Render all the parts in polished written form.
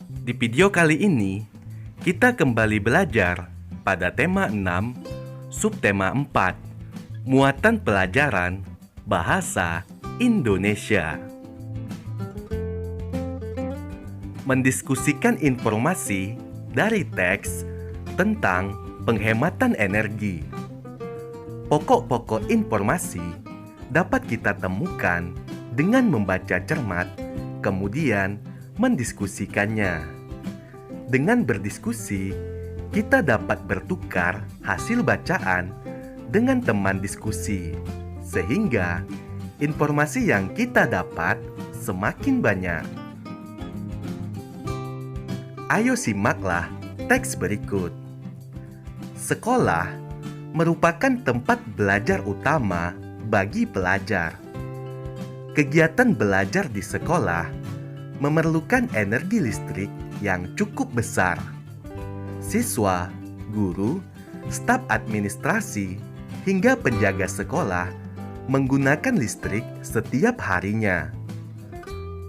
Di video kali ini, kita kembali belajar pada tema 6, subtema 4, muatan pelajaran Bahasa Indonesia. Mendiskusikan informasi dari teks tentang penghematan energi. Pokok-pokok informasi dapat kita temukan dengan membaca cermat, kemudian mendiskusikannya. Dengan berdiskusi, kita dapat bertukar hasil bacaan dengan teman diskusi, sehingga informasi yang kita dapat semakin banyak. Ayo simaklah teks berikut. Sekolah merupakan tempat belajar utama bagi pelajar. Kegiatan belajar di sekolah memerlukan energi listrik yang cukup besar. Siswa, guru, staf administrasi, hingga penjaga sekolah menggunakan listrik setiap harinya.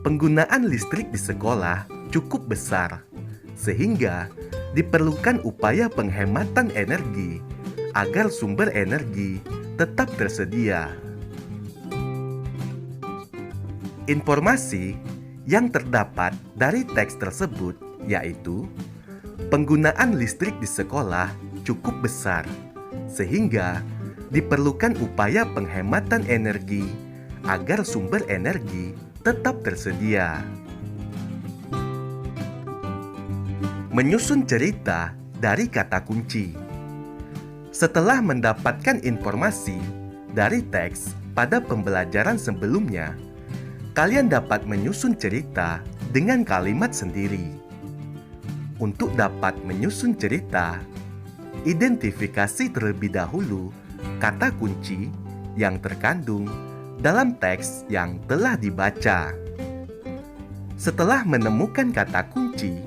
Penggunaan listrik di sekolah cukup besar, sehingga diperlukan upaya penghematan energi agar sumber energi tetap tersedia. Informasi yang terdapat dari teks tersebut yaitu penggunaan listrik di sekolah cukup besar, sehingga diperlukan upaya penghematan energi agar sumber energi tetap tersedia. Menyusun cerita dari kata kunci. Setelah mendapatkan informasi dari teks pada pembelajaran sebelumnya, kalian dapat menyusun cerita dengan kalimat sendiri. Untuk dapat menyusun cerita, identifikasi terlebih dahulu kata kunci yang terkandung dalam teks yang telah dibaca. Setelah menemukan kata kunci,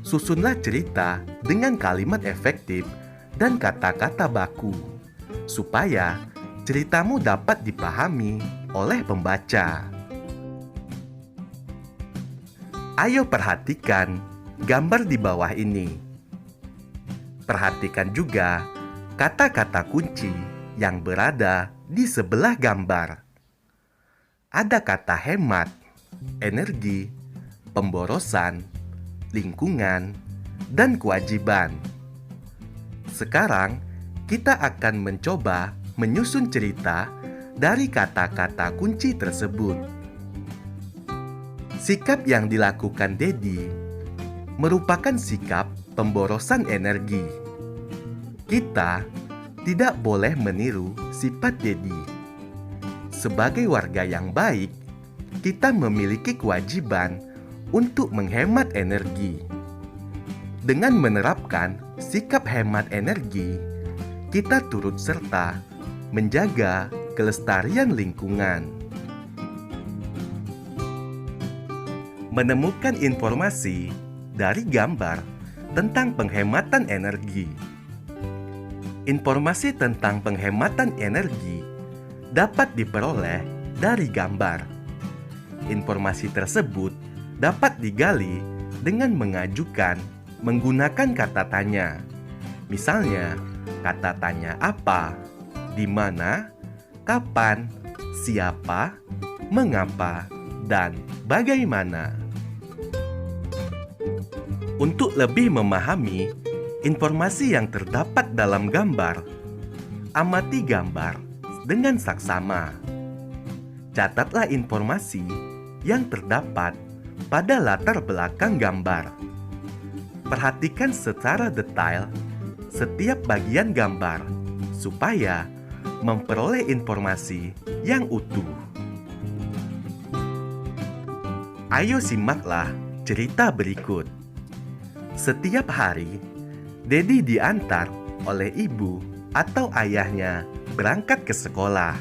susunlah cerita dengan kalimat efektif dan kata-kata baku, supaya ceritamu dapat dipahami oleh pembaca. Ayo perhatikan gambar di bawah ini. Perhatikan juga kata-kata kunci yang berada di sebelah gambar. Ada kata hemat, energi, pemborosan, lingkungan, dan kewajiban. Sekarang, kita akan mencoba menyusun cerita dari kata-kata kunci tersebut. Sikap yang dilakukan Dedi merupakan sikap pemborosan energi. Kita tidak boleh meniru sifat Dedi. Sebagai warga yang baik, kita memiliki kewajiban untuk menghemat energi. Dengan menerapkan sikap hemat energi, kita turut serta menjaga kelestarian lingkungan. Menemukan informasi dari gambar tentang penghematan energi. Informasi tentang penghematan energi dapat diperoleh dari gambar. Informasi tersebut dapat digali dengan mengajukan menggunakan kata tanya. Misalnya, kata tanya apa, di mana, kapan, siapa, mengapa, dan bagaimana. Untuk lebih memahami informasi yang terdapat dalam gambar, amati gambar dengan saksama. Catatlah informasi yang terdapat pada latar belakang gambar. Perhatikan secara detail setiap bagian gambar supaya memperoleh informasi yang utuh. Ayo simaklah cerita berikut. Setiap hari, Dedi diantar oleh ibu atau ayahnya berangkat ke sekolah.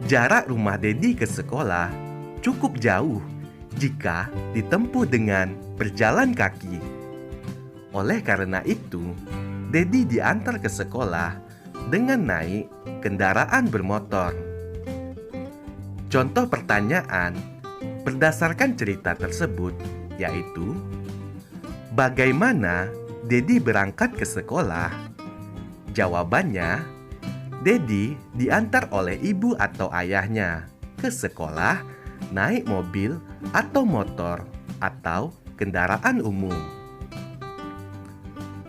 Jarak rumah Dedi ke sekolah cukup jauh jika ditempuh dengan berjalan kaki. Oleh karena itu, Dedi diantar ke sekolah dengan naik kendaraan bermotor. Contoh pertanyaan berdasarkan cerita tersebut yaitu Bagaimana Dedi berangkat ke sekolah? Jawabannya, Dedi diantar oleh ibu atau ayahnya ke sekolah naik mobil atau motor atau kendaraan umum.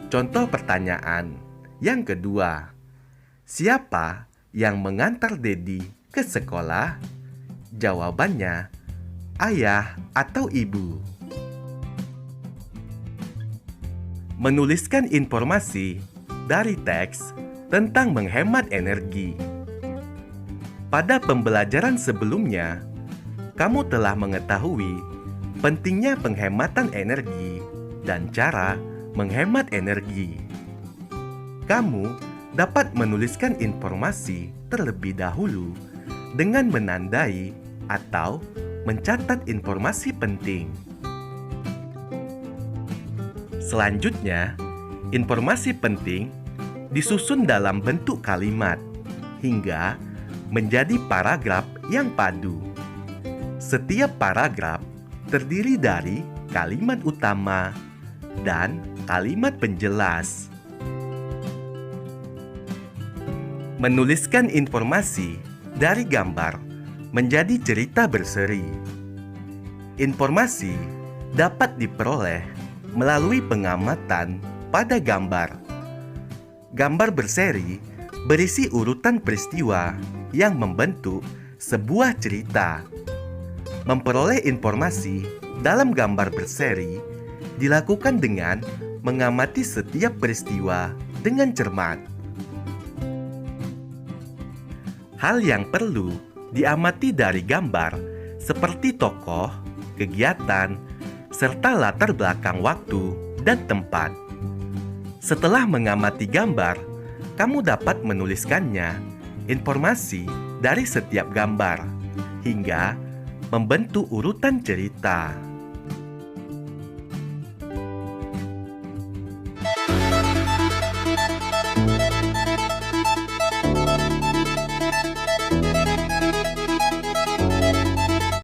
Contoh pertanyaan yang kedua, siapa yang mengantar Dedi ke sekolah? Jawabannya, ayah atau ibu. Menuliskan informasi dari teks tentang menghemat energi. Pada pembelajaran sebelumnya, kamu telah mengetahui pentingnya penghematan energi dan cara menghemat energi. Kamu dapat menuliskan informasi terlebih dahulu dengan menandai atau mencatat informasi penting. Selanjutnya, informasi penting disusun dalam bentuk kalimat hingga menjadi paragraf yang padu. Setiap paragraf terdiri dari kalimat utama dan kalimat penjelas. Menuliskan informasi dari gambar menjadi cerita berseri. Informasi dapat diperoleh melalui pengamatan pada gambar. Gambar berseri berisi urutan peristiwa yang membentuk sebuah cerita. Memperoleh informasi dalam gambar berseri dilakukan dengan mengamati setiap peristiwa dengan cermat. Hal yang perlu diamati dari gambar seperti tokoh, kegiatan, serta latar belakang waktu dan tempat. Setelah mengamati gambar, kamu dapat menuliskannya, informasi dari setiap gambar, hingga membentuk urutan cerita.